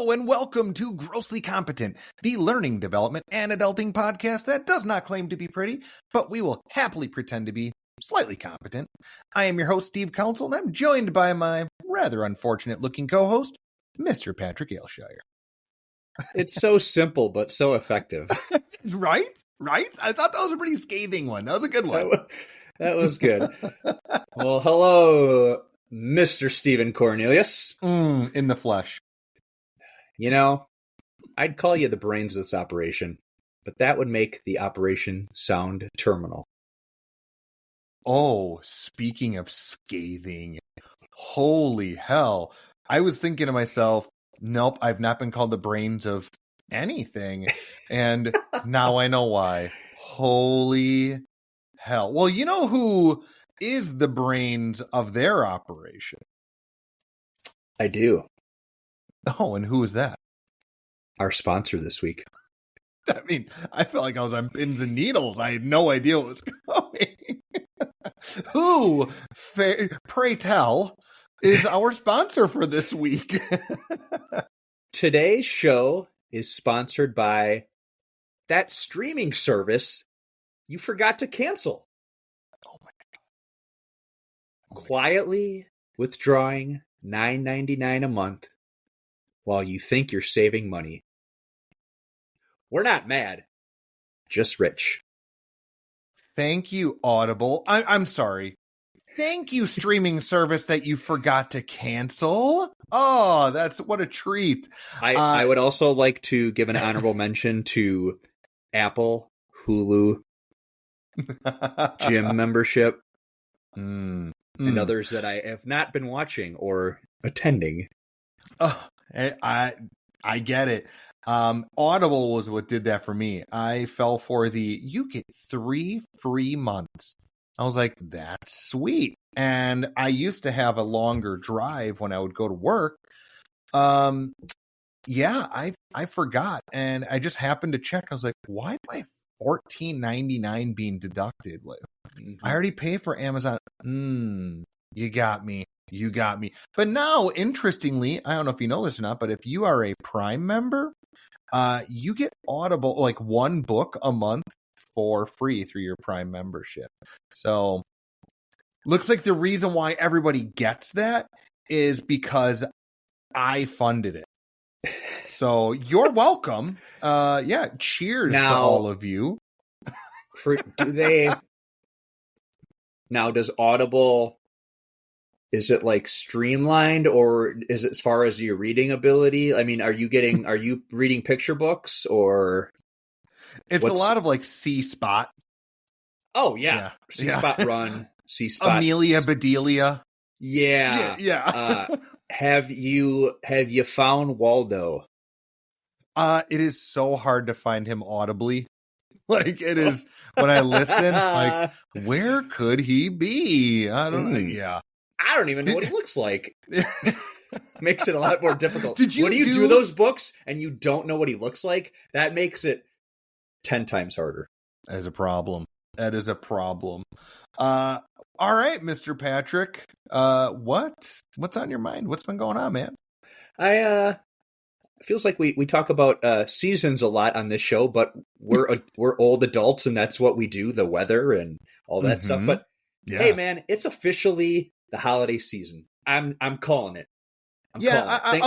Hello and welcome to Grossly Competent, the learning, development, and adulting podcast that does not claim to be pretty, but we will happily pretend to be slightly competent. I am your host, Steve Council, and I'm joined by my rather unfortunate-looking co-host, Mr. Patrick Ailshire. It's so simple, but so effective. Right? I thought that was a pretty scathing one. That was a good one. That was good. Well, hello, Mr. Stephen Cornelius. In the flesh. You know, I'd call you the brains of this operation, but that would make the operation sound terminal. Oh, speaking of scathing, holy hell. I was thinking to myself, nope, I've not been called the brains of anything. And now I know why. Holy hell. Well, you know who is the brains of their operation? I do. Oh, and who is that? Our sponsor this week. I mean, I felt like I was on pins and needles. I had no idea what was coming. Who, pray tell, is our sponsor for this week? Today's show is sponsored by that streaming service you forgot to cancel. Oh my God. Quietly withdrawing $9.99 a month while you think you're saving money. We're not mad, just rich. Thank you, Audible. I'm sorry. Thank you, streaming service that you forgot to cancel. Oh, that's what a treat. I would also like to give an honorable mention to Apple, Hulu, gym membership, and others that I have not been watching or attending. Oh, I get it. Audible was what did that for me. I fell for you get 3 free months. I was like, that's sweet. And I used to have a longer drive when I would go to work. Yeah, I forgot. And I just happened to check. I was like, why am I $14.99 being deducted? I already pay for Amazon. You got me. But now, interestingly, I don't know if you know this or not, but if you are a Prime member, you get Audible, like one book a month for free through your Prime membership. So looks like the reason why everybody gets that is because I funded it. So you're welcome. Yeah, cheers to all of you. Now, does Audible, is it like streamlined, or is it as far as your reading ability? I mean, are you reading picture books, or it's a lot of like C-Spot. Oh yeah. C-Spot Run, C-Spot Amelia Bedelia. Yeah. Have you found Waldo? It is so hard to find him audibly. Like it is when I listen, like, where could he be? I don't know. Yeah. I don't even know what he looks like. Makes it a lot more difficult. When you do those books and you don't know what he looks like, that makes it 10 times harder. That is a problem. All right, Mr. Patrick. What's on your mind? What's been going on, man? Feels like we talk about seasons a lot on this show, but we're old adults and that's what we do, the weather and all that stuff. But hey, man, it's officially the holiday season. I'm calling it. I'll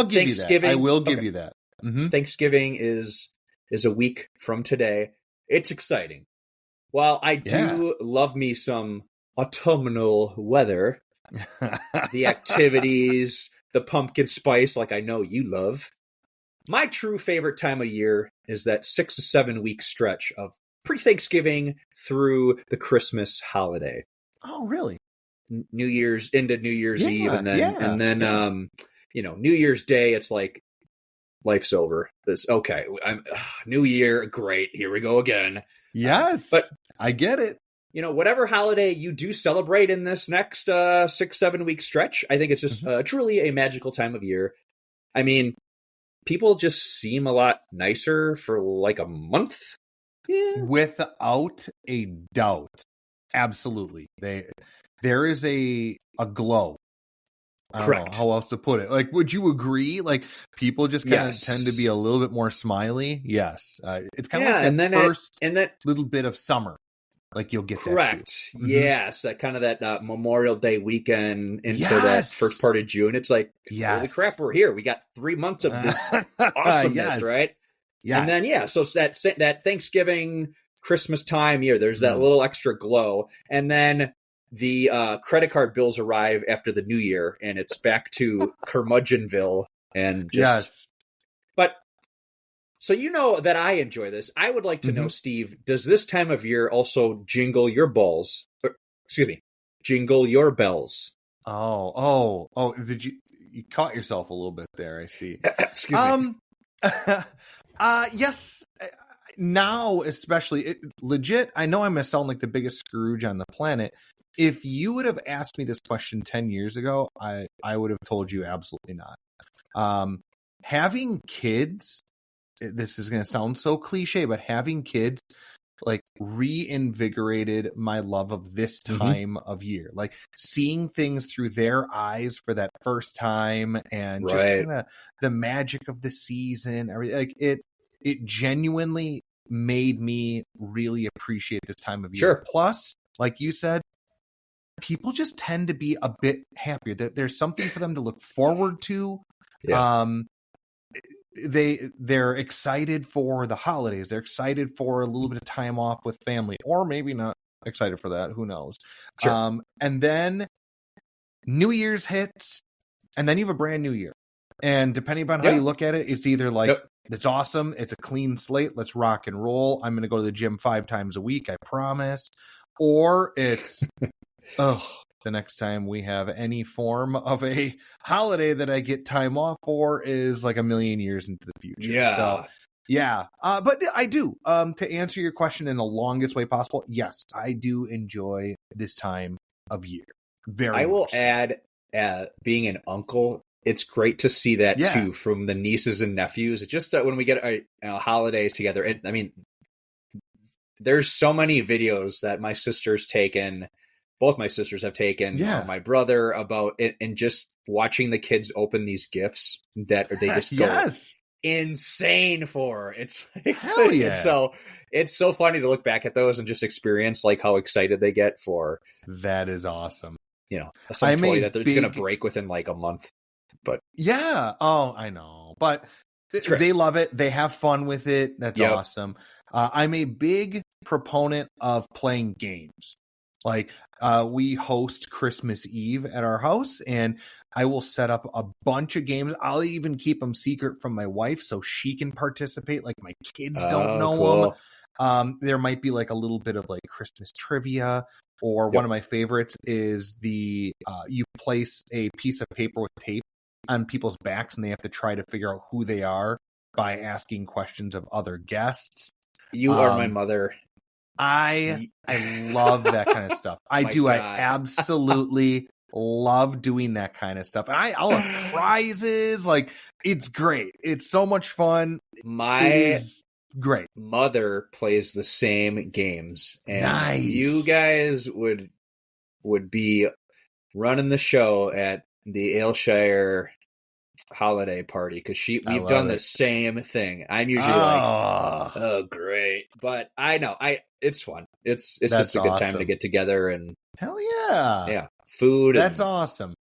give you that. I will give you that. Mm-hmm. Thanksgiving is a week from today. It's exciting. While I do love me some autumnal weather, the activities, the pumpkin spice, like I know you love, my true favorite time of year is that 6 to 7 week stretch of pre-Thanksgiving through the Christmas holiday. Oh, really? New Year's into New Year's Eve, and then New Year's Day, it's like life's over. New Year, great, here we go again. Yes, but I get it. Whatever holiday you do celebrate in this next 6-7 week stretch, I think it's just truly a magical time of year. I mean, people just seem a lot nicer for like a month. Yeah. Without a doubt. Absolutely. There is a glow I don't know how else to put it. Like, would you agree? Like, people just kind of tend to be a little bit more smiley. Yes. It's kind of like that first little bit of summer. Like, you'll get that too. Yes. That kind of that Memorial Day weekend into that first part of June. It's like, holy crap, we're here. We got 3 months of this awesomeness, right? Yes. And then, so that Thanksgiving, Christmas time year, there's that little extra glow. And then the credit card bills arrive after the new year, and it's back to curmudgeonville and just but so you know that I enjoy this. I would like to know, Steve, does this time of year also jingle your balls? Jingle your bells? Did you caught yourself a little bit there? I see. Excuse me. Yes. Now, especially, legit, I know I'm going to sound like the biggest Scrooge on the planet. If you would have asked me this question 10 years ago, I would have told you absolutely not. Having kids, this is going to sound so cliche, but having kids like reinvigorated my love of this time of year. Like seeing things through their eyes for that first time and just kind of the magic of the season. Like it genuinely made me really appreciate this time of year. Plus, like you said, people just tend to be a bit happier. There's something for them to look forward to. They're excited for the holidays. They're excited for a little bit of time off with family, or maybe not excited for that. Who knows? And then New Year's hits, and then you have a brand new year. And depending upon how you look at it, it's either like, it's awesome. It's a clean slate. Let's rock and roll. I'm going to go to the gym 5 times a week. I promise. Or it's, the next time we have any form of a holiday that I get time off for is like a million years into the future. But I do, to answer your question in the longest way possible. Yes, I do enjoy this time of year. I will add, being an uncle, it's great to see that too from the nieces and nephews. It's just when we get holidays together. And I mean, there's so many videos that my sister's taken. Both my sisters have taken, my brother, about it, and just watching the kids open these gifts that they just go insane for. It's like, hell yeah. So it's so funny to look back at those and just experience like how excited they get for. That is awesome. Some toy that it's going to break within like a month. But I know, but they love it. They have fun with it. That's awesome. I'm a big proponent of playing games. Like we host Christmas Eve at our house, and I will set up a bunch of games. I'll even keep them secret from my wife so she can participate. Like my kids don't know them. There might be like a little bit of like Christmas trivia, or one of my favorites is the you place a piece of paper with tape on people's backs, and they have to try to figure out who they are by asking questions of other guests. You are my mother. I love that kind of stuff. I do. God. I absolutely love doing that kind of stuff. And I'll have prizes. Like, it's great. It's so much fun. It is great. Mother plays the same games. And nice. You guys would be running the show at the Aylshire holiday party, because we've done the same thing. I'm usually like, oh great, but I know it's fun. It's just a good time to get together and hell yeah, food. That's awesome.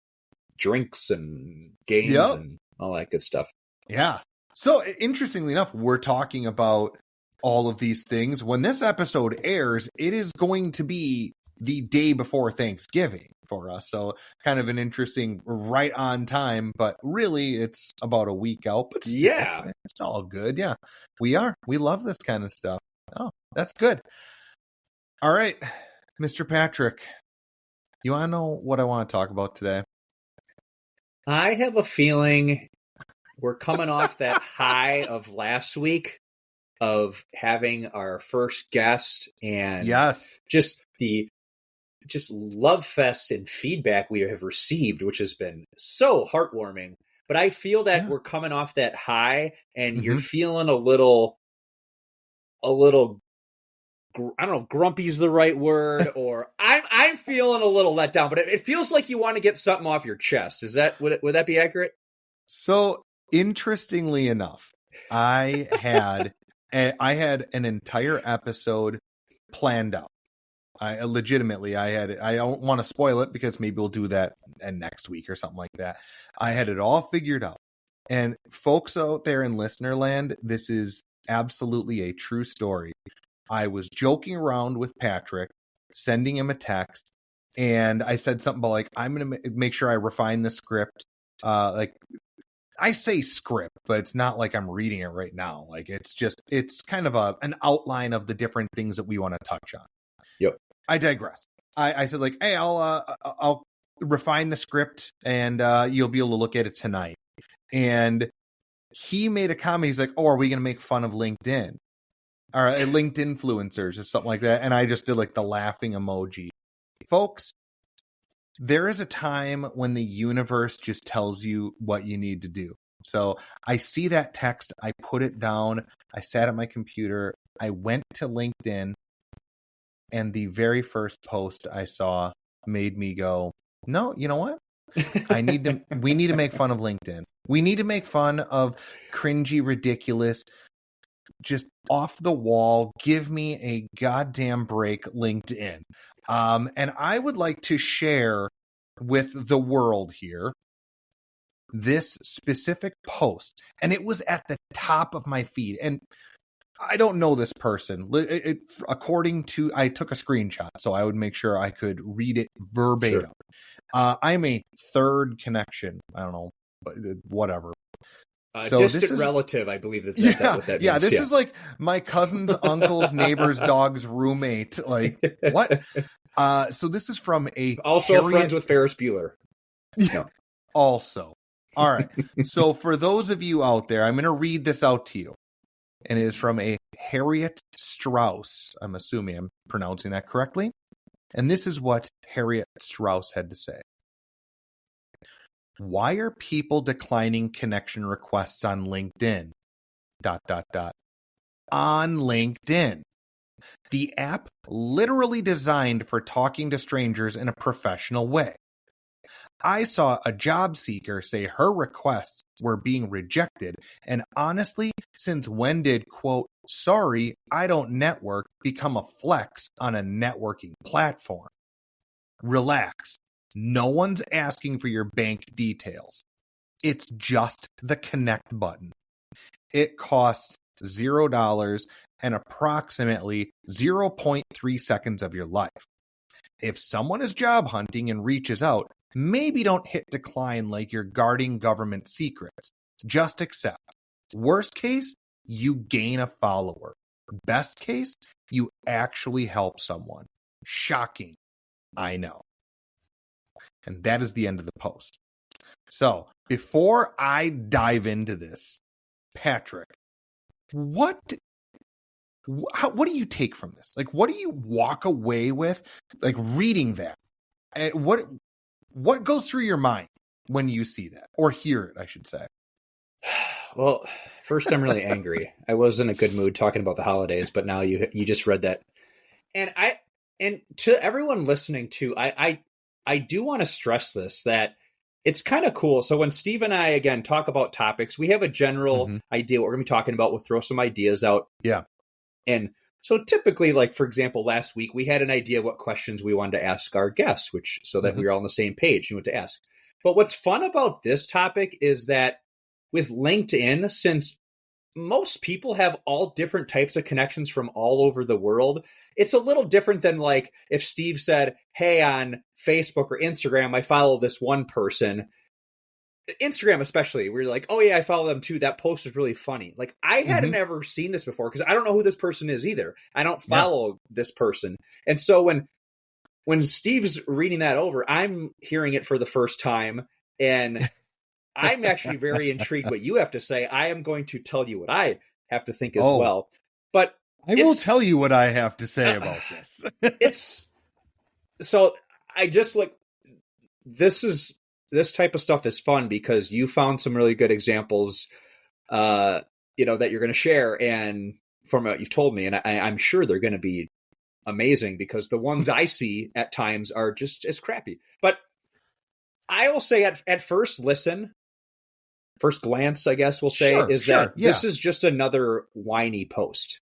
Drinks and games and all that good stuff. Yeah. So interestingly enough, we're talking about all of these things. When this episode airs, it is going to be the day before Thanksgiving for us. So kind of an interesting right on time, but really it's about a week out. But still, it's all good. Yeah, we love this kind of stuff. Oh, that's good. All right, Mr. Patrick, you want to know what I want to talk about today? I have a feeling we're coming off that high of last week of having our first guest and just love fest and feedback we have received, which has been so heartwarming. But I feel that we're coming off that high, and you're feeling a little I don't know if grumpy's the right word, or I'm feeling a little let down, but it feels like you want to get something off your chest. Would that be accurate? So interestingly enough, I had an entire episode planned out. I don't want to spoil it because maybe we'll do that next week or something like that. I had it all figured out. And folks out there in listener land, this is absolutely a true story. I was joking around with Patrick, sending him a text, and I said something about like, I'm going to make sure I refine the script. Like I say script, but it's not like I'm reading it right now. Like it's kind of an outline of the different things that we want to touch on. Yep. I digress. I said like, hey, I'll refine the script and you'll be able to look at it tonight. And he made a comment. He's like, oh, are we going to make fun of LinkedIn or LinkedIn influencers or something like that? And I just did like the laughing emoji. Folks, there is a time when the universe just tells you what you need to do. So I see that text. I put it down. I sat at my computer. I went to LinkedIn. And the very first post I saw made me go, no, you know what? we need to make fun of LinkedIn. We need to make fun of cringy, ridiculous, just off the wall. Give me a goddamn break, LinkedIn. And I would like to share with the world here this specific post. And it was at the top of my feed. And I don't know this person. According to, I took a screenshot, so I would make sure I could read it verbatim. Sure. I'm a third connection. I don't know, but whatever. So distant relative, I believe that's what that means. This is like my cousin's uncle's neighbor's dog's roommate. Like, what? So this is from friends with Ferris Bueller. Yeah. Also. All right. So for those of you out there, I'm going to read this out to you. And it is from a Harriet Strauss. I'm assuming I'm pronouncing that correctly. And this is what Harriet Strauss had to say. Why are people declining connection requests on LinkedIn? ... On LinkedIn. The app literally designed for talking to strangers in a professional way. I saw a job seeker say her requests were being rejected, and honestly, since when did, quote, sorry, I don't network become a flex on a networking platform? Relax. No one's asking for your bank details. It's just the connect button. It costs $0 and approximately 0.3 seconds of your life. If someone is job hunting and reaches out, maybe don't hit decline like you're guarding government secrets. Just accept. Worst case, you gain a follower. Best case, you actually help someone. Shocking. I know. And that is the end of the post. So, before I dive into this, Patrick, what do you take from this? Like, what do you walk away with, like, reading that? What goes through your mind when you see that, or hear it, I should say? Well, first, I'm really angry. I was in a good mood talking about the holidays, but now you just read that, and to everyone listening too, I do want to stress this, that it's kind of cool. So when Steve and I, again, talk about topics, we have a general idea what we're going to be talking about. We'll throw some ideas out. Yeah. And so typically, like, for example, last week, we had an idea of what questions we wanted to ask our guests, so that we were all on the same page, what to ask. But what's fun about this topic is that with LinkedIn, since most people have all different types of connections from all over the world, it's a little different than like if Steve said, hey, on Facebook or Instagram, I follow this one person. Instagram especially, where you're like, oh yeah, I follow them too. That post is really funny. Like, I hadn't ever seen this before because I don't know who this person is either. I don't follow this person. And so when Steve's reading that over, I'm hearing it for the first time, and I'm actually very intrigued what you have to say. I am going to tell you what I have to think as well. But I will tell you what I have to say about this. I just like, this type of stuff is fun because you found some really good examples, that you're going to share, and from what you've told me, and I'm sure they're going to be amazing because the ones I see at times are just as crappy. But I will say at first glance, I guess we'll say, this is just another whiny post.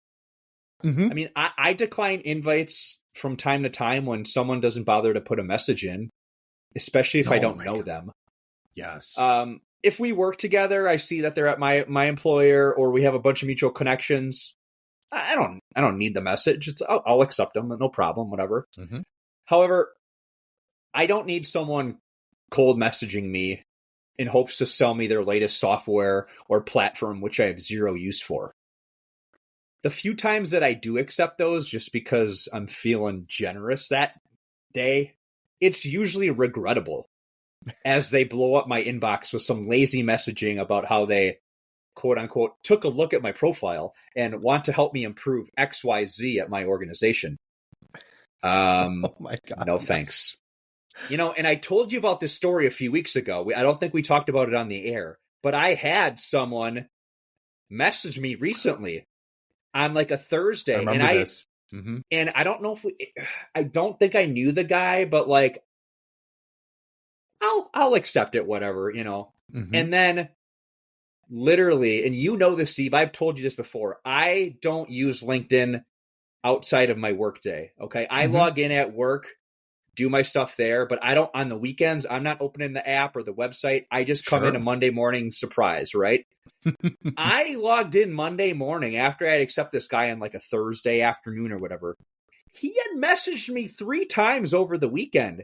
Mm-hmm. I mean, I decline invites from time to time when someone doesn't bother to put a message in, especially if I don't know them. Yes. If we work together, I see that they're at my employer or we have a bunch of mutual connections. I don't need the message. I'll accept them, no problem, whatever. Mm-hmm. However, I don't need someone cold messaging me in hopes to sell me their latest software or platform, which I have zero use for. The few times that I do accept those just because I'm feeling generous that day, it's usually regrettable as they blow up my inbox with some lazy messaging about how they, quote unquote, took a look at my profile and want to help me improve XYZ at my organization. Oh my God. No thanks. And I told you about this story a few weeks ago. I don't think we talked about it on the air, but I had someone message me recently on like a Thursday. I remember this. Mm-hmm. And I don't know I don't think I knew the guy, but like, I'll accept it, whatever, Mm-hmm. And then literally, and this, Steve, I've told you this before, I don't use LinkedIn outside of my work day. Okay. I log in at work, do my stuff there, but I don't, on the weekends, I'm not opening the app or the website. I just come in a Monday morning surprise, right? I logged in Monday morning after I'd accept this guy on like a Thursday afternoon or whatever. He had messaged me 3 times over the weekend.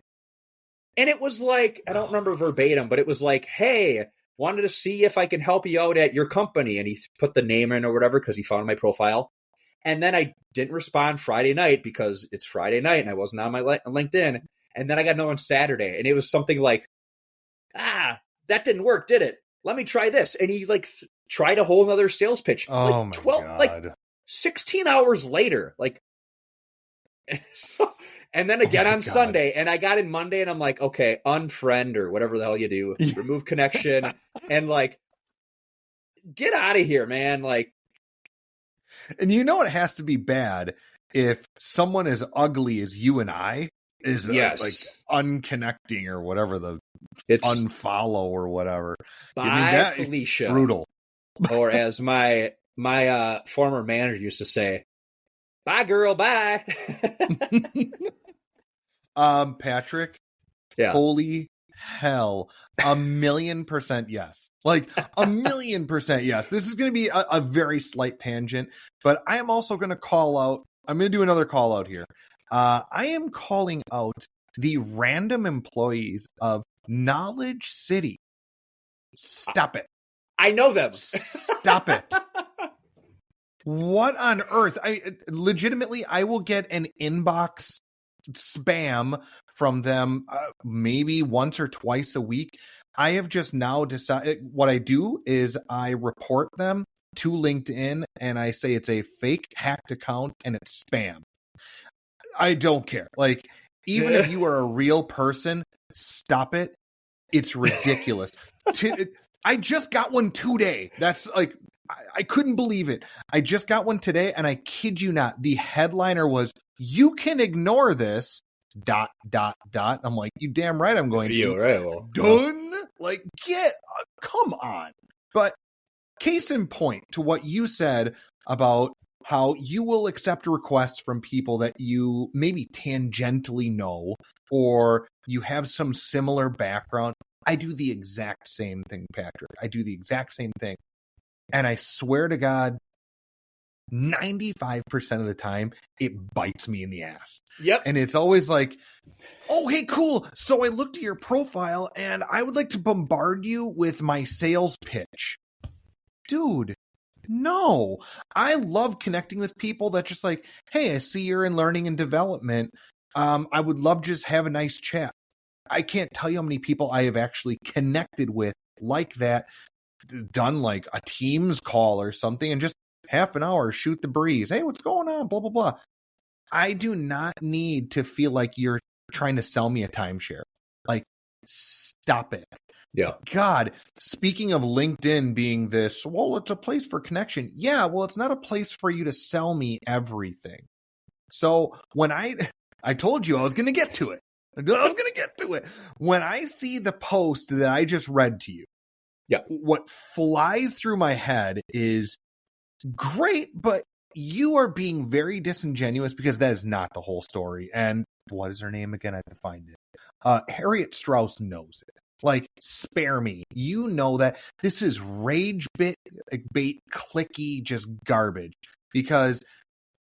And it was like, I don't remember verbatim, but it was like, hey, wanted to see if I can help you out at your company. And he put the name in or whatever because he found my profile. And then I didn't respond Friday night because it's Friday night and I wasn't on my LinkedIn. And then I got another on Saturday. And it was something like, that didn't work, did it? Let me try this. And he tried a whole other sales pitch. Oh my God. 16 hours later. And then again on Sunday, and I got in Monday and I'm like, okay, unfriend or whatever the hell you do, remove connection and get out of here, man. And it has to be bad if someone as ugly as you and I is unconnecting or whatever it's unfollow or whatever. Bye, Felicia. Brutal. Or as my former manager used to say, bye, girl, bye. Patrick. Yeah. Holy hell. 1,000,000% yes. 1,000,000% yes. This is going to be a very slight tangent, but I am also going to I'm going to do another call out here. I am calling out the random employees of Knowledge City. Stop it. I know them. Stop it. What on earth? I will get an inbox spam from them maybe once or twice a week. I have just now decided what I do is I report them to LinkedIn and I say it's a fake hacked account and it's spam. I don't care. Even if you are a real person, stop it. It's ridiculous. I just got one today. That's I couldn't believe it. I just got one today, and I kid you not, the headliner was, "You can ignore this, ... I'm like, you damn right I'm going to. Right, well, done? Come on. But case in point to what you said about how you will accept requests from people that you maybe tangentially know, or you have some similar background. I do the exact same thing, Patrick. I do the exact same thing. And I swear to God, 95% of the time, it bites me in the ass. Yep. And it's always like, oh, hey, cool. So I looked at your profile and I would like to bombard you with my sales pitch. Dude, no. I love connecting with people that just hey, I see you're in learning and development. I would love to just have a nice chat. I can't tell you how many people I have actually connected with like that, done a Teams call or something, and just half an hour, shoot the breeze. Hey, what's going on? Blah, blah, blah. I do not need to feel like you're trying to sell me a timeshare. Stop it. Yeah. God, speaking of LinkedIn being this, well, it's a place for connection. Yeah, well, it's not a place for you to sell me everything. So when I told you I was going to get to it. When I see the post that I just read to you, what flies through my head is great, but you are being very disingenuous because that is not the whole story. And what is her name again? I have to find it. Harriet Strauss knows it. Like, spare me. You know that this is rage bait, clicky, just garbage, because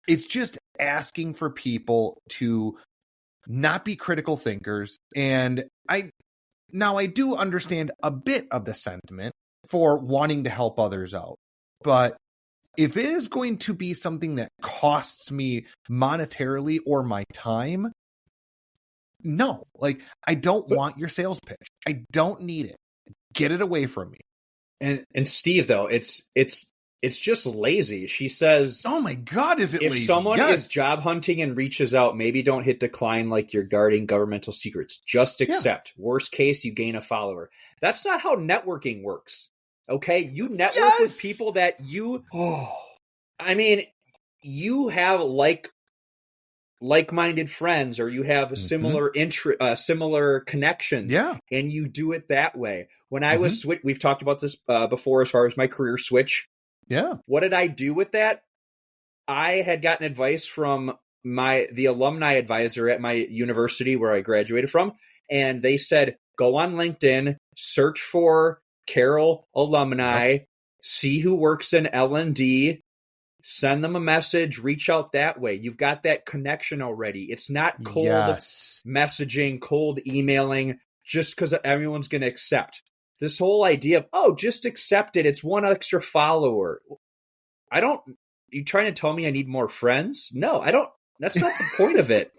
it's just asking for people to not be critical thinkers. And I do understand a bit of the sentiment for wanting to help others out, but if it is going to be something that costs me monetarily or my time, no, like, I don't want your sales pitch. I don't need it. Get it away from me. And Steve, though, it's just lazy. She says, "Oh my God, is it if lazy? someone is job hunting and reaches out, maybe don't hit decline like you're guarding governmental secrets. Just accept. Worst case, you gain a follower." That's not how networking works. Okay, you network with people that you. I mean, you have like-minded friends, or you have similar similar connections, and you do it that way. When I was we've talked about this before, as far as my career switch. What did I do with that? I had gotten advice from the alumni advisor at my university where I graduated from, and they said, go on LinkedIn, search for Carroll alumni, see who works in L&D, send them a message, reach out that way. You've got that connection already. It's not cold messaging, cold emailing, just because everyone's going to accept. This whole idea of, just accept it. It's one extra follower. You trying to tell me I need more friends? No, I don't. That's not the point of it.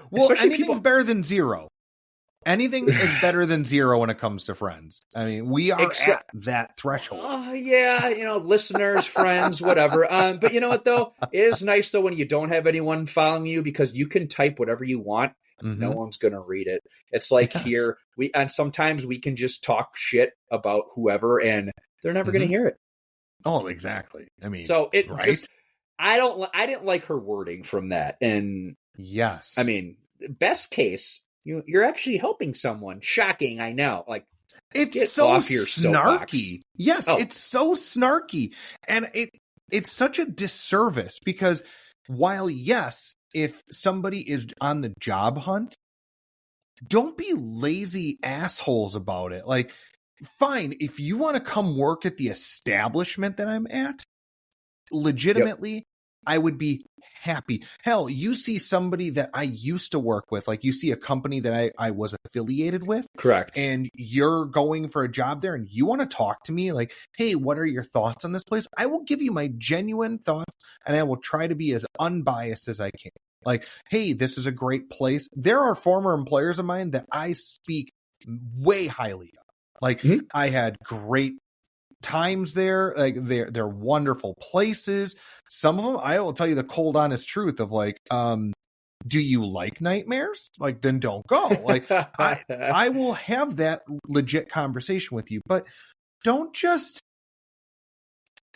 Well, especially anything's better than zero. Anything is better than zero when it comes to friends. I mean, we are at that threshold. Listeners, friends, whatever. But you know what, though? It is nice, though, when you don't have anyone following you, because you can type whatever you want. No one's going to read it. It's like here, and sometimes we can just talk shit about whoever, and they're never going to hear it. Oh, exactly. I mean, so I didn't like her wording from that. And I mean, best case, you're actually helping someone. Shocking, I know. Like, it's so off your snarky. Yes, it's so snarky, and it's such a disservice, because while if somebody is on the job hunt, don't be lazy assholes about it. Like, fine, if you want to come work at the establishment that I'm at, legitimately, I would be happy. Hell, you see somebody that I used to work with, like you see a company that I was affiliated with. Correct. And you're going for a job there and you want to talk to me like, hey, what are your thoughts on this place? I will give you my genuine thoughts, and I will try to be as unbiased as I can. Like, hey, this is a great place. There are former employers of mine that I speak way highly of. Like, I had great times there. Like, they're wonderful places. Some of them, I will tell you the cold, honest truth of, like, do you like nightmares? Like, then don't go. Like, I will have that legit conversation with you, but don't just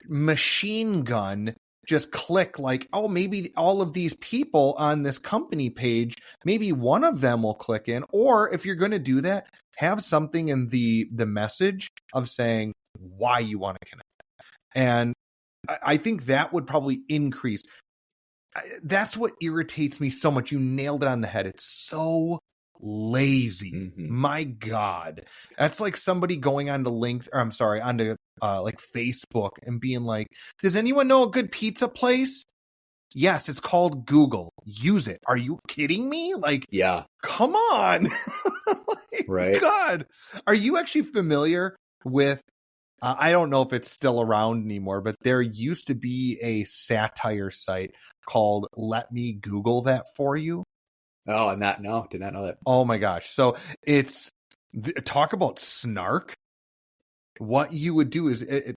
machine gun, just click like, oh, maybe all of these people on this company page, maybe one of them will click in. Or if you're going to do that, have something in the message of saying why you want to connect. And I think that would probably increase. That's what irritates me so much. You nailed it on the head. It's so lazy. My God. That's like somebody going onto onto like Facebook and being like, does anyone know a good pizza place? Yes, it's called Google. Use it. Are you kidding me? Like, come on. Like, right. God. Are you actually familiar with, I don't know if it's still around anymore, but there used to be a satire site called Let Me Google That For You. Oh, did not know that. Oh my gosh. So it's, talk about snark. What you would do is, I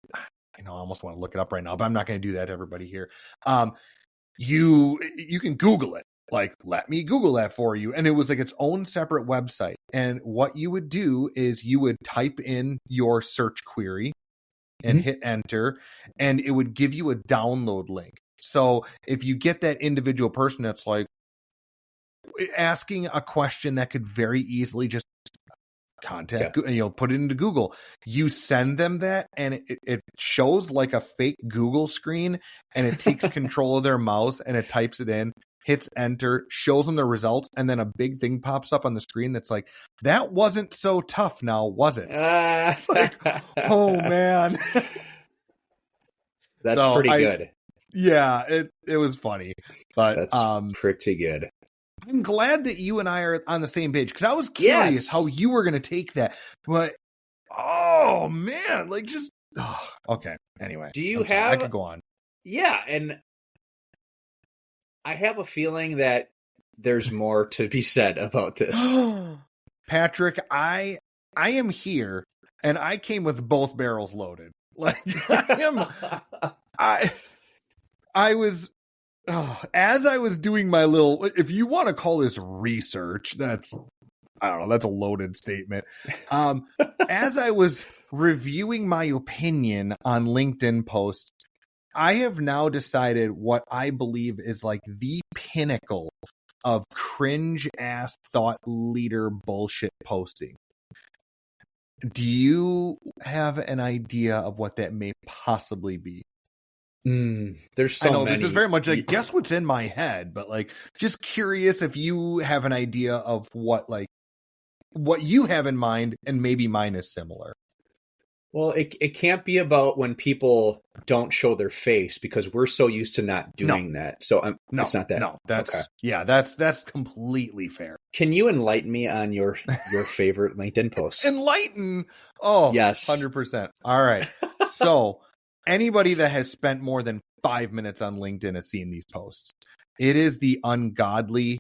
almost want to look it up right now, but I'm not going to do that to everybody here. You can Google it. Like, let me Google that for you. And it was like its own separate website. And what you would do is you would type in your search query and hit enter, and it would give you a download link. So if you get that individual person that's like asking a question that could very easily just contact, put it into Google, you send them that and it shows like a fake Google screen, and it takes control of their mouse and it types it in, hits enter, shows them the results, and then a big thing pops up on the screen that's like, that wasn't so tough now, was it? It's like, oh man. That's pretty good. Yeah, it was funny, but that's pretty good. I'm glad that you and I are on the same page, because I was curious how you were going to take that. But oh man, like just okay. Anyway, do you have? I could go on. Yeah, and I have a feeling that there's more to be said about this. Patrick, I am here, and I came with both barrels loaded. Like I was. As I was doing my little, if you want to call this research, that's, I don't know, that's a loaded statement. As I was reviewing my opinion on LinkedIn posts, I have now decided what I believe is like the pinnacle of cringe ass thought leader bullshit posting. Do you have an idea of what that may possibly be? There's so I know many. This is very much like, guess what's in my head, but like, just curious if you have an idea of what you have in mind, and maybe mine is similar. Well, it can't be about when people don't show their face, because we're so used to not doing that. So it's not that. No, that's okay. Yeah, that's completely fair. Can you enlighten me on your favorite LinkedIn posts? Enlighten? Oh, yes, 100%. All right. So anybody that has spent more than 5 minutes on LinkedIn has seen these posts. It is the ungodly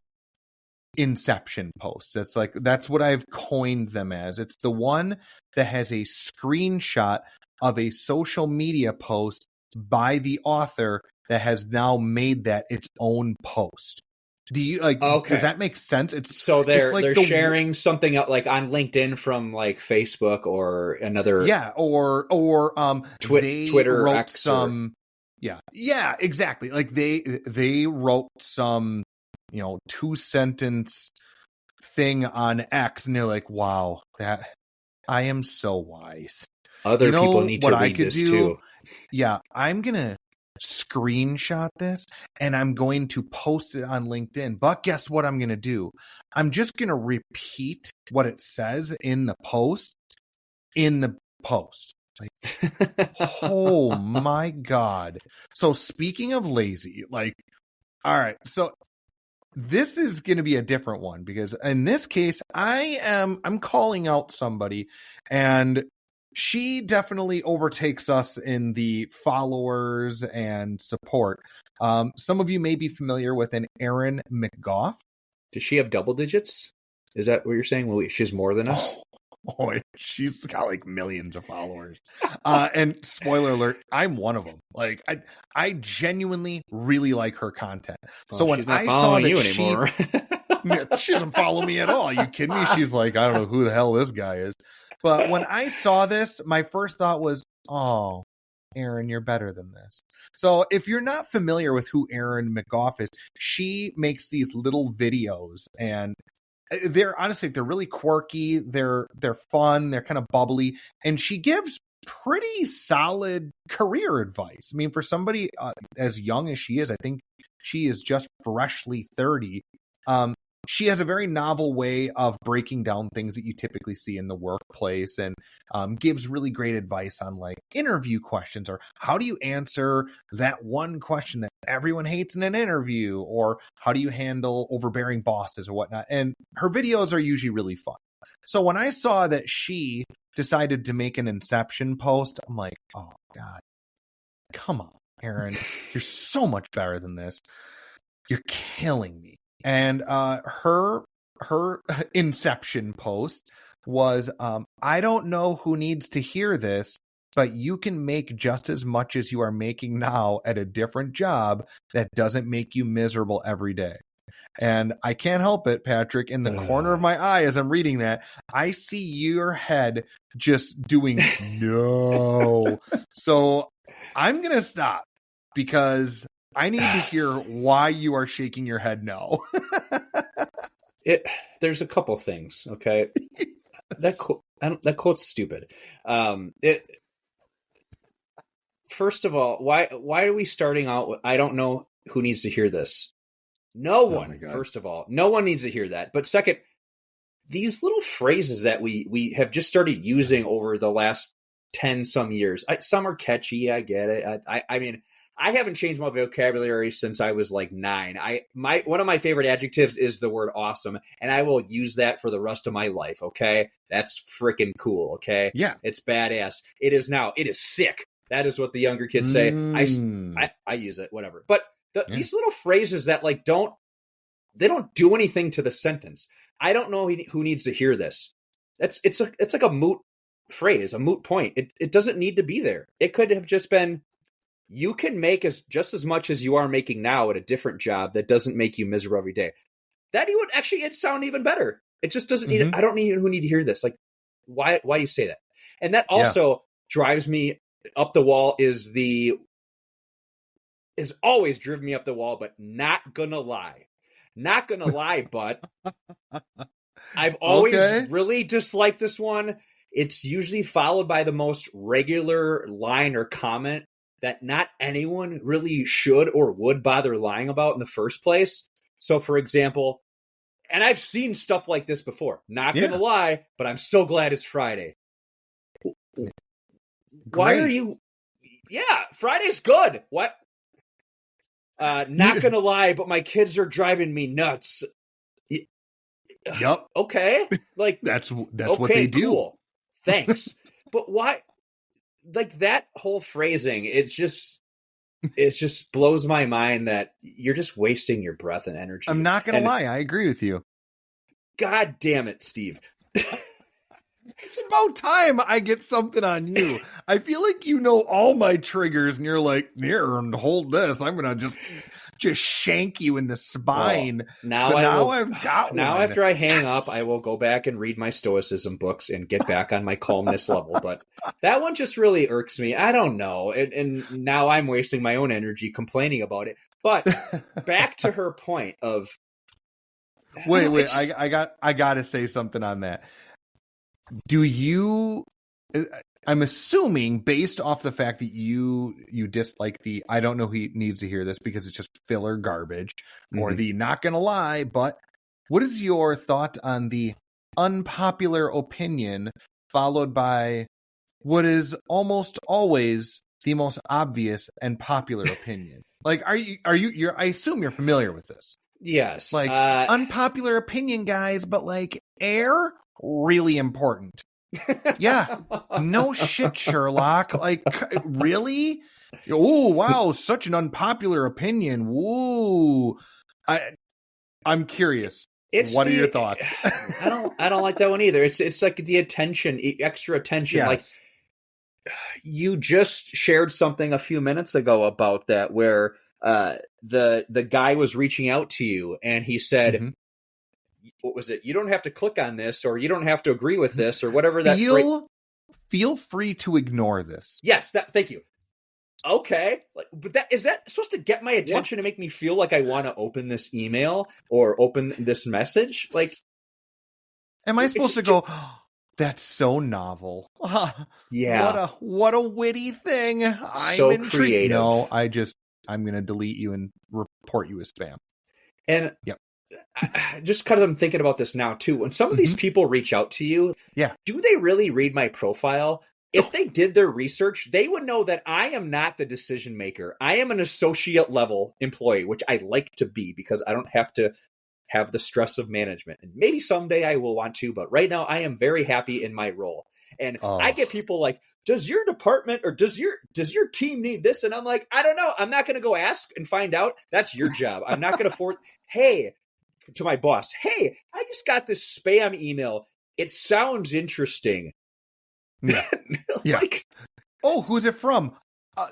inception posts. That's what I've coined them as. It's the one that has a screenshot of a social media post by the author that has now made that its own post. Do you okay. Does that make sense? They're sharing something out like on LinkedIn from like Facebook or another. Yeah. Or Twitter wrote X some. Yeah, exactly. Like they wrote some, 2-sentence thing on X, and they're like, wow, that I am so wise. Other people need to read this too. Yeah. I'm going to screenshot this and I'm going to post it on LinkedIn. But guess what I'm going to do? I'm just going to repeat what it says in the post. Like, oh my God. So speaking of lazy, like, all right. So this is going to be a different one, because in this case, I'm calling out somebody, and she definitely overtakes us in the followers and support. Some of you may be familiar with an Erin McGough. Does she have double digits? Is that what you're saying? Well, she's more than us? Oh, she's got like millions of followers. And spoiler alert, I'm one of them. Like I genuinely really like her content. So when I saw that anymore. She doesn't follow me at all. Are you kidding me? She's like, I don't know who the hell this guy is. But when I saw this, my first thought was, oh, Erin, you're better than this. So if you're not familiar with who Erin McGough is, she makes these little videos, and they're really quirky. They're fun. They're kind of bubbly, and she gives pretty solid career advice. I mean, for somebody as young as she is, I think she is just freshly 30. She has a very novel way of breaking down things that you typically see in the workplace, and gives really great advice on like interview questions, or how do you answer that one question that everyone hates in an interview, or how do you handle overbearing bosses or whatnot. And her videos are usually really fun. So when I saw that she decided to make an Inception post, I'm like, oh God, come on, Erin, you're so much better than this. You're killing me. And her Inception post was, I don't know who needs to hear this, but you can make just as much as you are making now at a different job that doesn't make you miserable every day. And I can't help it, Patrick, in the corner of my eye as I'm reading that, I see your head just doing no. So I'm going to stop, because I need to hear why you are shaking your head no. There's a couple things, okay? That quote's stupid. First of all, why are we starting out with, I don't know who needs to hear this. No one, first of all. No one needs to hear that. But second, these little phrases that we have just started using over the last 10 some years. Some are catchy, I get it. I mean, I haven't changed my vocabulary since I was like 9. One of my favorite adjectives is the word awesome, and I will use that for the rest of my life, okay? That's freaking cool, okay? Yeah. It's badass. It is now. It is sick. That is what the younger kids say. I use it, whatever. But these little phrases that like don't do anything to the sentence. I don't know who needs to hear this. It's like a moot phrase, a moot point. It doesn't need to be there. It could have just been, you can make just as much as you are making now at a different job that doesn't make you miserable every day. That would actually, it'd sound even better. It just doesn't need it. I don't need who need to hear this. Like, why do you say that? And that also drives me up the wall is always driven me up the wall, but not gonna lie. Not gonna lie, but I've always really disliked this one. It's usually followed by the most regular line or comment that not anyone really should or would bother lying about in the first place. So, for example, and I've seen stuff like this before. Not gonna lie, but I'm so glad it's Friday. Why are you... Yeah, Friday's good. What? Not gonna lie, but my kids are driving me nuts. Yep. Okay. Like that's what they do. Cool. Thanks. But why? Like that whole phrasing, it just blows my mind that you're just wasting your breath and energy. I'm not gonna lie, I agree with you. God damn it, Steve. It's about time I get something on you. I feel like you know all my triggers, and you're like, here, and hold this. I'm gonna just shank you in the spine. Well, I've got now one. After I hang up, I will go back and read my Stoicism books and get back on my calmness level. But that one just really irks me. I don't know, and now I'm wasting my own energy complaining about it. But back to her point of wait, I gotta say something on that. Do you? I'm assuming, based off the fact that you dislike the I don't know who needs to hear this because it's just filler garbage, or the not gonna lie, but what is your thought on the unpopular opinion followed by what is almost always the most obvious and popular opinion? Like, I assume you're familiar with this. Yes. Like, unpopular opinion, guys, but like air, really important. Yeah. No shit, Sherlock. Like, really? Oh, wow. Such an unpopular opinion. Woo. I'm curious. What are your thoughts? I don't like that one either. It's like the attention, extra attention. Yes. Like, you just shared something a few minutes ago about that, where the guy was reaching out to you and he said, what was it? You don't have to click on this, or you don't have to agree with this, or whatever that feel free to ignore this. Yes, thank you. Okay. But is that supposed to get my attention to make me feel like I want to open this email or open this message? Like, am I supposed to go, oh, that's so novel? Yeah. What a witty thing. So I'm intrigued. Creative. No, I'm going to delete you and report you as spam. And just because I'm thinking about this now too, when some of these people reach out to you, do they really read my profile? If they did their research, they would know that I am not the decision maker. I am an associate level employee, which I like to be because I don't have to have the stress of management. And maybe someday I will want to, but right now I am very happy in my role. And I get people like, does your department or does your team need this? And I'm like, I don't know. I'm not going to go ask and find out. That's your job. I'm not going to force, hey, to my boss, hey, I just got this spam email. It sounds interesting. Yeah. Like, oh, who's it from?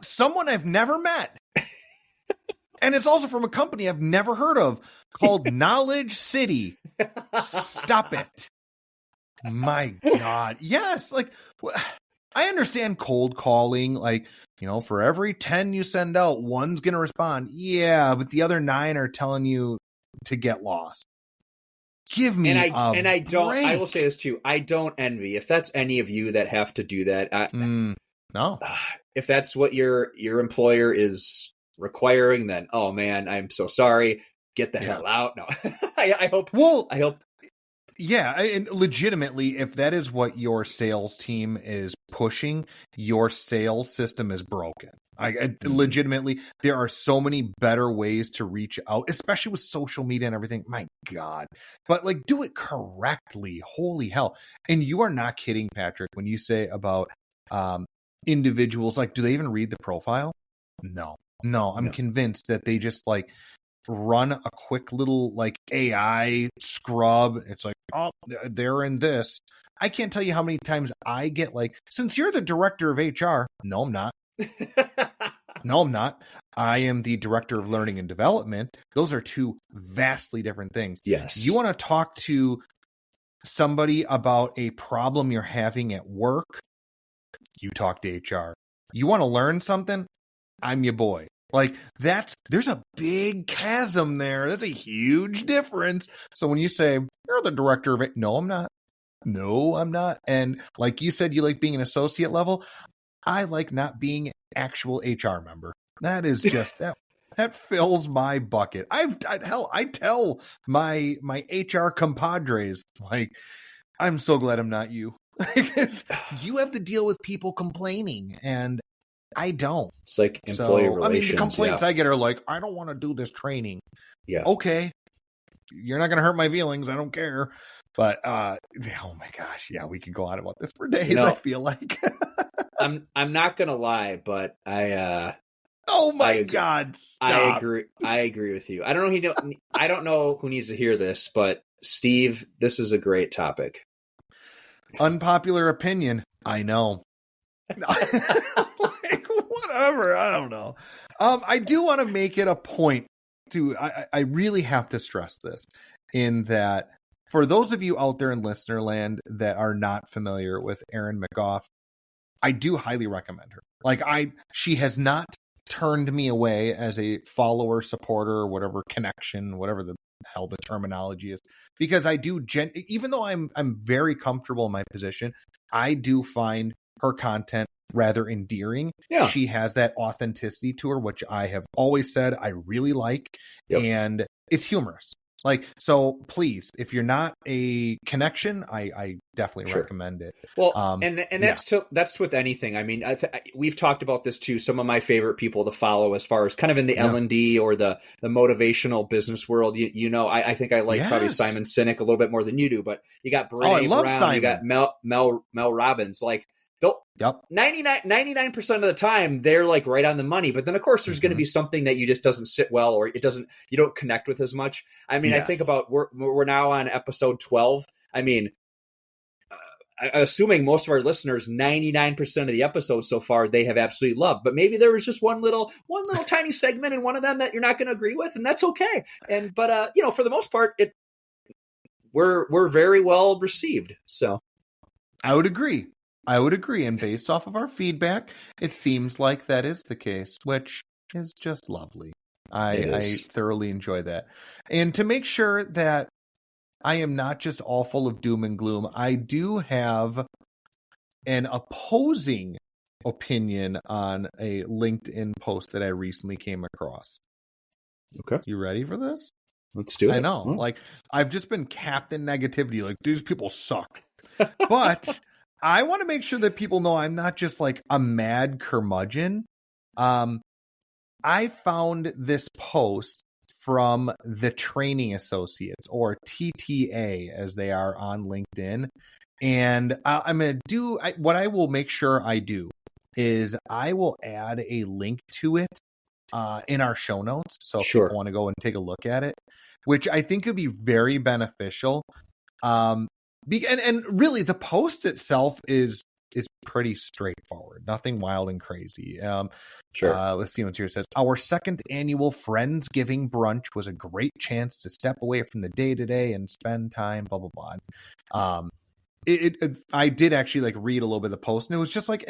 Someone I've never met. And it's also from a company I've never heard of called Knowledge City. Stop it. My God. Yes. Like, I understand cold calling, like, for every 10 you send out, one's going to respond. Yeah, but the other 9 are telling you to get lost. Give me I don't. break. I will say this too. I don't envy if that's any of you that have to do that. No, if that's what your employer is requiring, then oh man, I'm so sorry. Get the hell out. No, I hope. Well, I hope. Yeah, and legitimately, if that is what your sales team is pushing, your sales system is broken. Legitimately, there are so many better ways to reach out, especially with social media and everything. My God. But like, do it correctly. Holy hell. And you are not kidding, Patrick, when you say about individuals, like, do they even read the profile? No, I'm convinced that they just like run a quick little like AI scrub. It's like, oh, they're in this. I can't tell you how many times I get like, since you're the director of HR. No, I'm not. No, I'm not. I am the director of learning and development. Those are two vastly different things. Yes. You want to talk to somebody about a problem you're having at work, you talk to HR. You want to learn something? I'm your boy. Like there's a big chasm there. That's a huge difference. So when you say you're the director of it, no, I'm not. No, I'm not. And like you said, you like being an associate level. I like not being actual HR member. That is just that fills my bucket. I tell my HR compadres, like, I'm so glad I'm not you. Because you have to deal with people complaining, and I don't. It's like employee relations. I mean, the complaints I get are like, I don't want to do this training. Yeah. Okay. You're not going to hurt my feelings. I don't care. But, oh my gosh. Yeah, we could go on about this for days, I feel like. I'm not going to lie, but oh my God. Stop. I agree with you. I don't know who needs to hear this, but Steve, this is a great topic. Unpopular opinion. I know. Like, whatever. I don't know. I do want to make it a point to, I really have to stress this, in that for those of you out there in listener land that are not familiar with Erin McGough, I do highly recommend her. Like she has not turned me away as a follower, supporter, or whatever connection, whatever the hell the terminology is, because I do even though I'm very comfortable in my position, I do find her content rather endearing. Yeah. She has that authenticity to her, which I have always said I really like. Yep. And it's humorous. Like, so please, if you're not a connection, I definitely recommend it. Well, and that's with anything. I mean, we've talked about this too. Some of my favorite people to follow, as far as kind of in the L&D or the motivational business world. I think I like probably Simon Sinek a little bit more than you do. But you got Brene Brown, Simon. You got Mel Robbins, like. 99% of the time they're like right on the money, but then of course there's going to be something that you just doesn't sit well, or you don't connect with as much. I mean, I think about we're now on episode 12. I mean, assuming most of our listeners, 99% of the episodes so far they have absolutely loved, but maybe there was just one little tiny segment in one of them that you're not going to agree with, and that's okay. But for the most part, we're very well received. So I would agree. And based off of our feedback, it seems like that is the case, which is just lovely. I thoroughly enjoy that. And to make sure that I am not just all full of doom and gloom, I do have an opposing opinion on a LinkedIn post that I recently came across. Okay. You ready for this? Let's do it. I know. Like, I've just been Captain Negativity. Like, these people suck. But I want to make sure that people know I'm not just like a mad curmudgeon. I found this post from the Training Associates, or TTA as they are on LinkedIn. And I'm going to do what I will make sure I do is I will add a link to it in our show notes. So if people want to go and take a look at it, which I think could be very beneficial. And really, the post itself is pretty straightforward. Nothing wild and crazy. Let's see what's here. It says, our second annual Friendsgiving brunch was a great chance to step away from the day-to-day and spend time, blah, blah, blah. I did actually like read a little bit of the post, and it was just like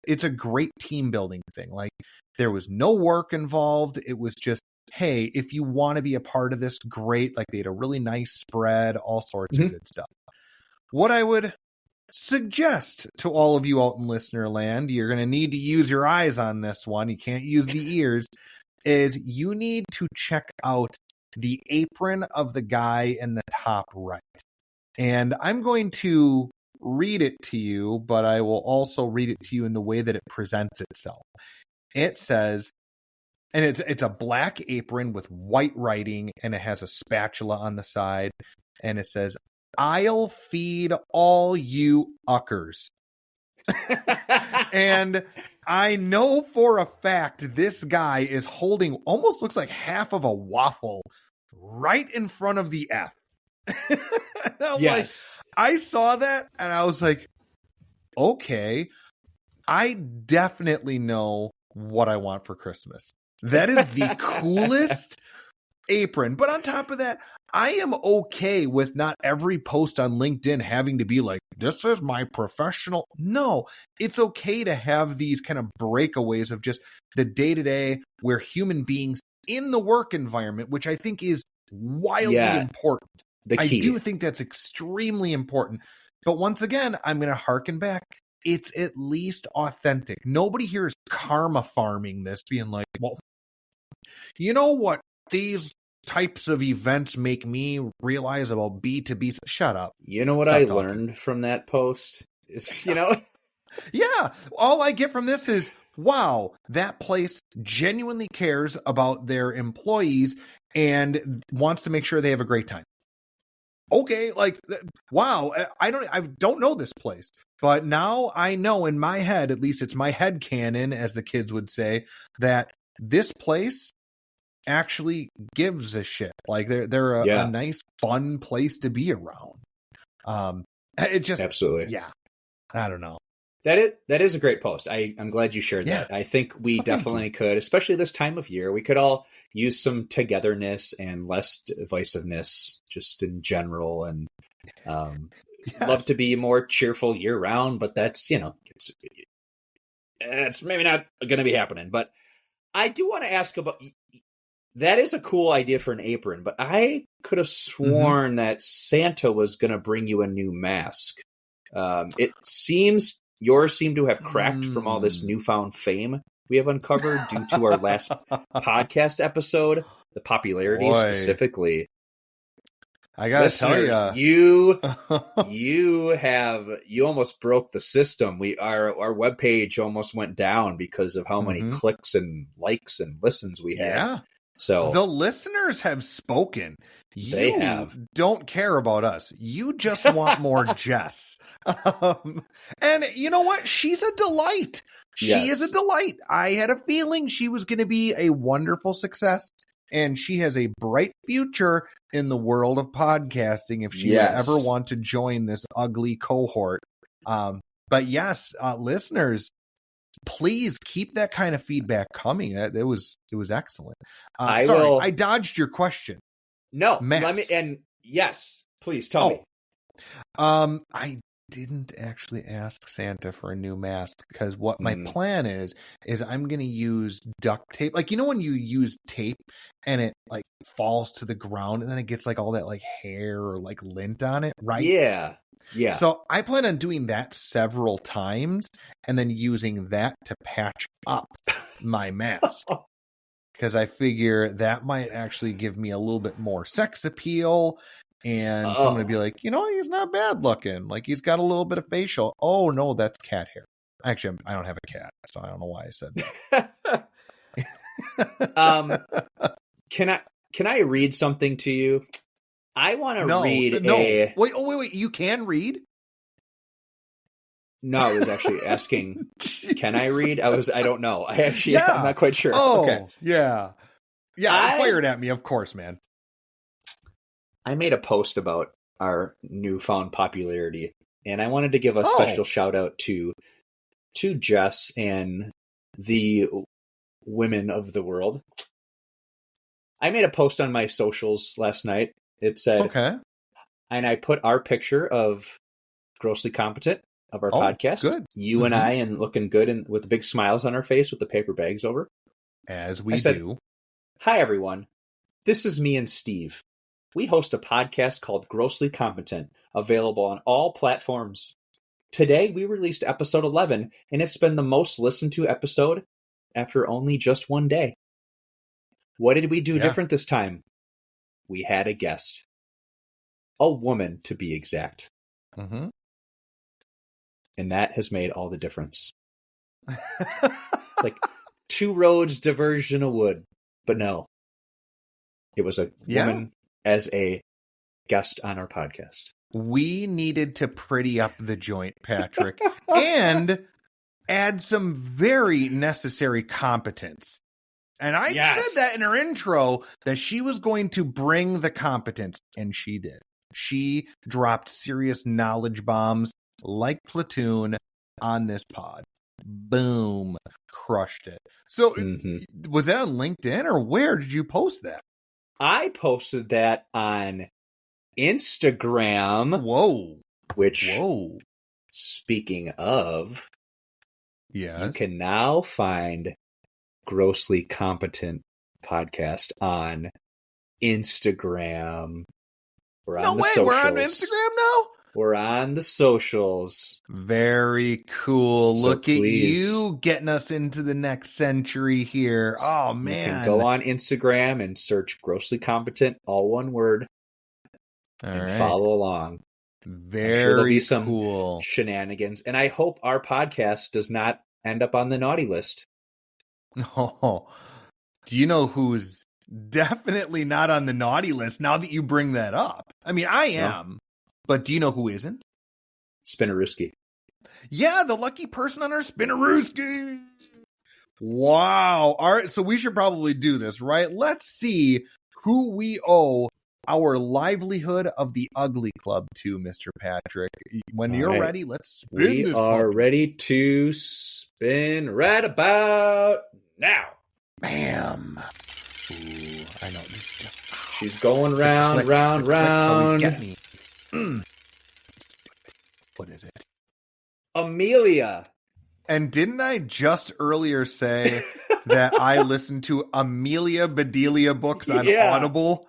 it's a great team building thing. Like there was no work involved. It was just, hey, if you want to be a part of this, great. Like they had a really nice spread, all sorts of good stuff. What I would suggest to all of you out in listener land, you're going to need to use your eyes on this one. You can't use the ears. Is you need to check out the apron of the guy in the top right. And I'm going to read it to you, but I will also read it to you in the way that it presents itself. It says, and it's a black apron with white writing, and it has a spatula on the side, and it says, "I'll feed all you uckers." And I know for a fact this guy is holding almost looks like half of a waffle right in front of the F. Yes. Like, I saw that and I was like, okay, I definitely know what I want for Christmas. That is the coolest apron. But on top of that, I am okay with not every post on LinkedIn having to be like, this is my professional. No, it's okay to have these kind of breakaways of just the day-to-day where human beings in the work environment, which I think is wildly important. The key. I do think that's extremely important. But once again, I'm going to harken back. It's at least authentic. Nobody here is karma farming this, being like, well, you know what these types of events make me realize about B2B. Shut up. You know what I learned from that post is, Yeah. All I get from this is, wow, that place genuinely cares about their employees and wants to make sure they have a great time. Okay, like, wow, I don't know this place, but now I know in my head, at least it's my head canon, as the kids would say, that this place actually gives a shit. Like they're a nice, fun place to be around. It just absolutely, yeah. I don't know. That is a great post. I'm glad you shared that. I think we definitely could, especially this time of year, we could all use some togetherness and less divisiveness just in general. And love to be more cheerful year round, but that's, it's maybe not going to be happening. But I do want to ask about, that is a cool idea for an apron, but I could have sworn that Santa was going to bring you a new mask. It seems yours seem to have cracked from all this newfound fame we have uncovered due to our last podcast episode, the popularity specifically. I gotta tell you, you almost broke the system. Our webpage almost went down because of how many clicks and likes and listens we had. Yeah. So the listeners have spoken. They have. Don't care about us. You just want more Jess. And you know what? She's a delight. She is a delight. I had a feeling she was going to be a wonderful success, and she has a bright future in the world of podcasting if she would ever want to join this ugly cohort. But yes, listeners, please keep that kind of feedback coming. It was excellent. I dodged your question. No, yes, please tell me. I didn't actually ask Santa for a new mask because what my plan is I'm going to use duct tape. Like, when you use tape and it like falls to the ground and then it gets like all that like hair or like lint on it, right? Yeah. Yeah. So I plan on doing that several times and then using that to patch up my mask. Because I figure that might actually give me a little bit more sex appeal. And someone would be like, he's not bad looking. Like, he's got a little bit of facial. Oh, no, that's cat hair. Actually, I don't have a cat, so I don't know why I said that. Can I read something to you? I want to read Wait. You can read? No, I was actually asking, can I read? I don't know. I'm not quite sure. Oh, okay. Yeah. Yeah, fired at me, of course, man. I made a post about our newfound popularity, and I wanted to give a special shout out to Jess and the women of the world. I made a post on my socials last night. It said, and I put our picture of Grossly Competent of our Oh, podcast. good. You and I, and looking good and with the big smiles on our face with the paper bags over. As we said, do. Hi, everyone. This is me and Steve. We host a podcast called Grossly Competent, available on all platforms. Today, we released episode 11, and it's been the most listened to episode after only just one day. What did we do different this time? We had a guest. A woman, to be exact. Mm-hmm. And that has made all the difference. Like, two roads diverged in a wood. But no. It was a woman as a guest on our podcast. We needed to pretty up the joint, Patrick, and add some very necessary competence. And I said that in her intro, that she was going to bring the competence, and she did. She dropped serious knowledge bombs like Platoon on this pod. Boom. Crushed it. So was that on LinkedIn, or where did you post that? I posted that on Instagram. Whoa. Which, speaking of, you can now find Grossly Competent Podcast on Instagram. We're on the socials. We're on Instagram now? We're on the socials. Very cool. So look at you getting us into the next century here. Oh, man. You can go on Instagram and search Grossly Competent, all one word, and follow along. Very I'm sure there'll be some cool shenanigans. And I hope our podcast does not end up on the naughty list. Oh, do you know who's definitely not on the naughty list now that you bring that up? I mean, I am, but do you know who isn't? Spinnerooski. Yeah, the lucky person on our Spinnerooski. Wow. All right, so we should probably do this, right? Let's see who we owe our livelihood of the Ugly Club to, Mr. Patrick. When you're ready, let's spin this. We are ready to spin right about now. Bam. Ooh, I know. This is just... She's going round, round. Always get me. What is it? Amelia. And didn't I just earlier say that I listened to Amelia Bedelia books on Audible?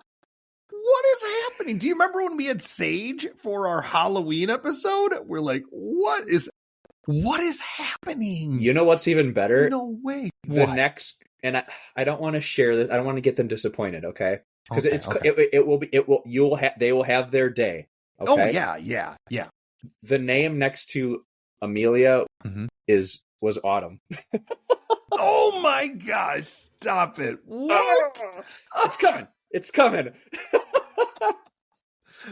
What is happening? Do you remember when we had Sage for our Halloween episode? We're like, what is happening? You know what's even better? No way. The next, and I don't want to share this. I don't want to get them disappointed. Okay. Because they will have their day. Okay? Oh yeah. The name next to Amelia was Autumn. Oh my gosh! Stop it! What? It's coming.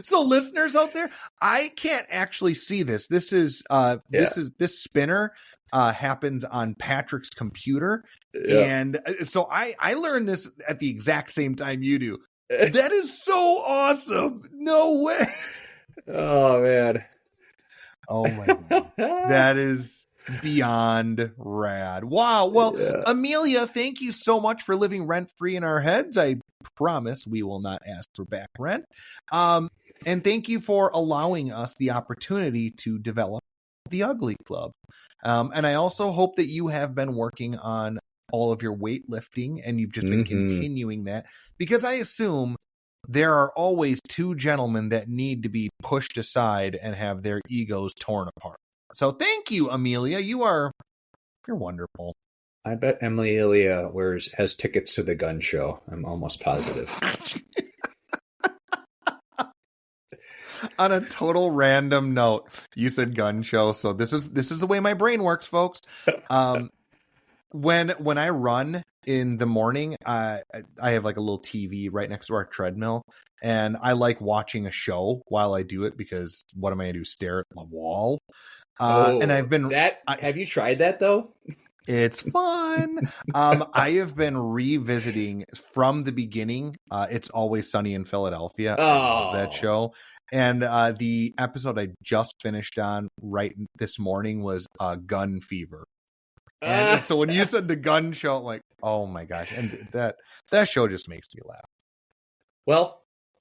So, listeners out there, I can't actually see this. This this spinner happens on Patrick's computer, and so I learned this at the exact same time you do. That is so awesome! No way! Oh man! Oh my god! That is beyond rad. Wow. Well, Amelia, thank you so much for living rent-free in our heads. I promise we will not ask for back rent. And thank you for allowing us the opportunity to develop the Ugly Club. And I also hope that you have been working on all of your weightlifting and you've just been continuing that, because I assume there are always two gentlemen that need to be pushed aside and have their egos torn apart. So thank you, Amelia. You're wonderful. I bet Amelia has tickets to the gun show. I'm almost positive. On a total random note, you said gun show, so this is the way my brain works, folks. When I run in the morning, I have like a little TV right next to our treadmill, and I like watching a show while I do it, because what am I going to do? Stare at the wall? And I've been have you tried that though? It's fun. I have been revisiting from the beginning. It's Always Sunny in Philadelphia. I love that show. And the episode I just finished on right this morning was Gun Fever. And so when you said the gun show, I'm like, oh my gosh. And that show just makes me laugh. Well,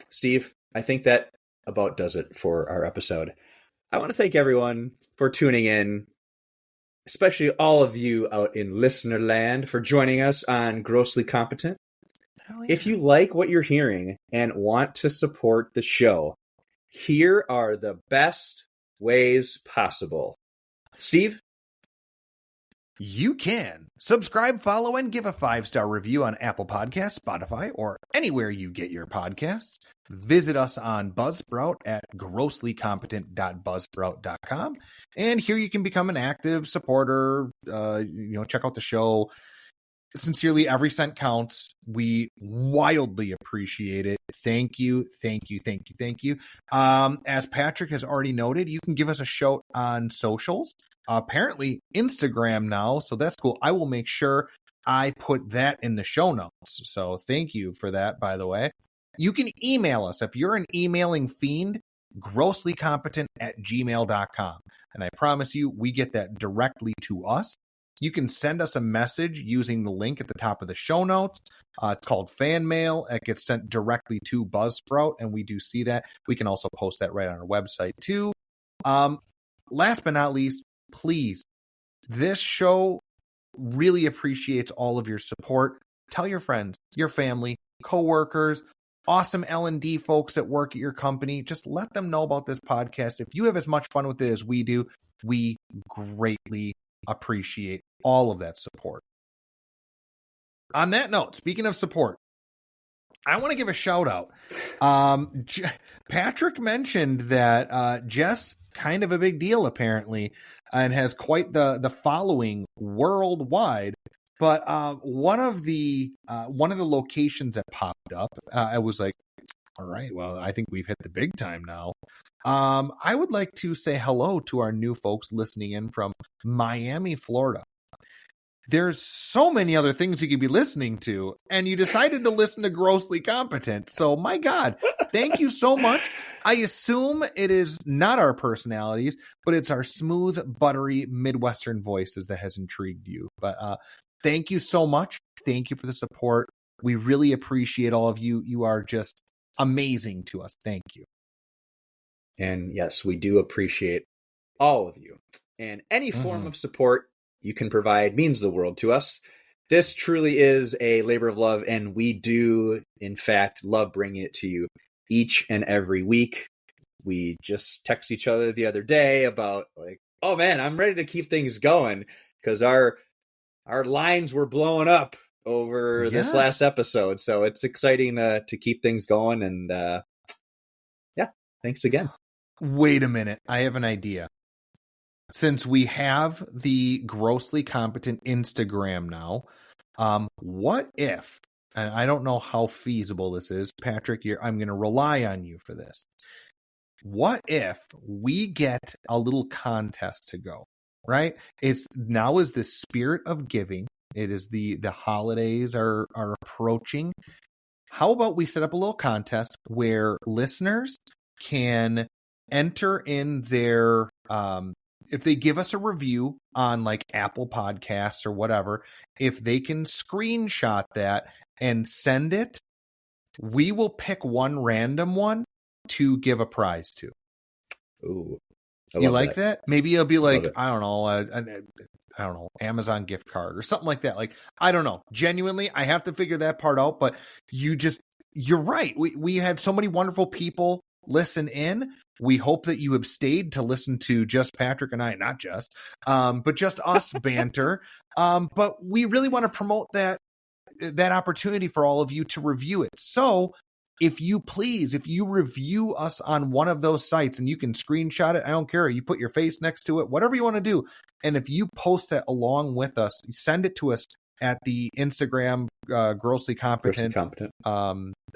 Steve, I think that about does it for our episode. I want to thank everyone for tuning in, especially all of you out in listener land for joining us on Grossly Competent. Hell yeah. If you like what you're hearing and want to support the show, here are the best ways possible. Steve? You can subscribe, follow, and give a 5-star review on Apple Podcasts, Spotify, or anywhere you get your podcasts. Visit us on Buzzsprout at grosslycompetent.buzzsprout.com. And here you can become an active supporter, check out the show. Sincerely, every cent counts. We wildly appreciate it. Thank you, thank you, thank you, thank you. As Patrick has already noted, you can give us a shout on socials. Apparently, Instagram now, so that's cool. I will make sure I put that in the show notes. So thank you for that, by the way. You can email us if you're an emailing fiend, grosslycompetent@gmail.com. And I promise you, we get that directly to us. You can send us a message using the link at the top of the show notes. It's called fan mail. It gets sent directly to Buzzsprout, and we do see that. We can also post that right on our website, too. Last but not least, please, this show really appreciates all of your support. Tell your friends, your family, coworkers, awesome L&D folks that work at your company. Just let them know about this podcast. If you have as much fun with it as we do, we greatly appreciate all of that support. On that note, speaking of support, I want to give a shout out. Patrick mentioned that Jess, kind of a big deal apparently, and has quite the following worldwide. But one of the locations that popped up, I was like, all right, well, I think we've hit the big time now. I would like to say hello to our new folks listening in from Miami, Florida. There's so many other things you could be listening to, and you decided to listen to Grossly Competent. So, my God, thank you so much. I assume it is not our personalities, but it's our smooth, buttery Midwestern voices that has intrigued you. But thank you so much. Thank you for the support. We really appreciate all of you. You are just amazing to us. Thank you. And yes, we do appreciate all of you. And any form of support you can provide means the world to us. This truly is a labor of love, and we do, in fact, love bringing it to you each and every week. We just text each other the other day about, like, oh man, I'm ready to keep things going, because our lines were blowing up over this last episode. So it's exciting to keep things going. And yeah, thanks again. Wait a minute. I have an idea. Since we have the Grossly Competent Instagram now, what if, and I don't know how feasible this is, Patrick, I'm going to rely on you for this. What if we get a little contest to go, right? It's now is the spirit of giving. It is the holidays are approaching. How about we set up a little contest where listeners can enter in their, if they give us a review on like Apple Podcasts or whatever, if they can screenshot that and send it, we will pick one random one to give a prize to. Ooh, you like that? Maybe it'll be like, I don't know, Amazon gift card or something like that. Like, I don't know. Genuinely, I have to figure that part out, but you're right. We had so many wonderful people listen in. We hope that you have stayed to listen to just Patrick and I, not just, but just us banter. But we really want to promote that opportunity for all of you to review it. So if you review us on one of those sites, and you can screenshot it, I don't care. You put your face next to it, whatever you want to do. And if you post that along with us, send it to us at the Instagram Grossly Competent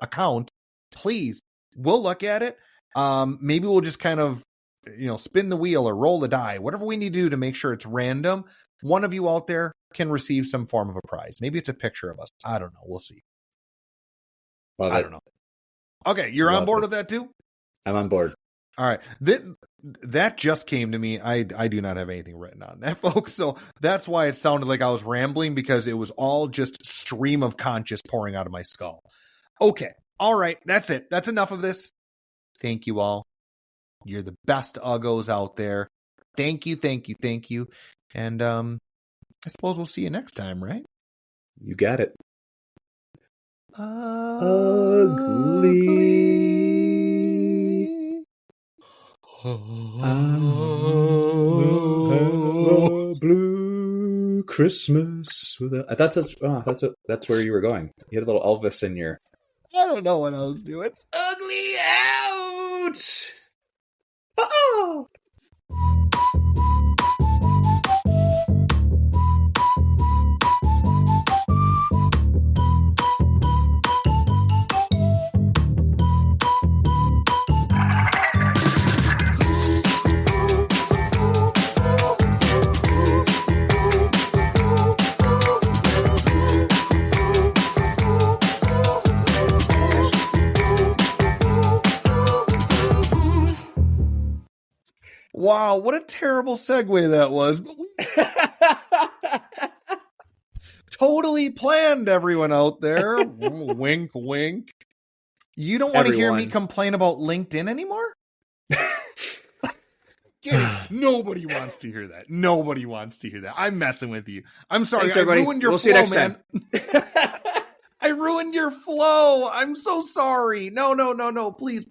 account, please. We'll look at it. Maybe we'll just kind of, spin the wheel or roll the die, whatever we need to do to make sure it's random. One of you out there can receive some form of a prize. Maybe it's a picture of us. I don't know. We'll see. Well, I don't know. Okay, you're on board with that too? I'm on board. All right. That just came to me. I do not have anything written on that, folks. So that's why it sounded like I was rambling, because it was all just stream of conscious pouring out of my skull. Okay. All right. That's it. That's enough of this. Thank you all. You're the best uggos out there. Thank you. And I suppose we'll see you next time, right? You got it. Ugly. Blue Christmas. That's where you were going. You had a little Elvis in your. I don't know what I was doing. Ugly out. Oh. Wow, what a terrible segue that was. But we totally planned, everyone out there. Wink, wink. You don't want to hear me complain about LinkedIn anymore? Nobody wants to hear that. Nobody wants to hear that. I'm messing with you. I'm sorry. Thanks, everybody. I ruined your We'll flow, see you next man. I ruined your flow. I'm so sorry. No. Please.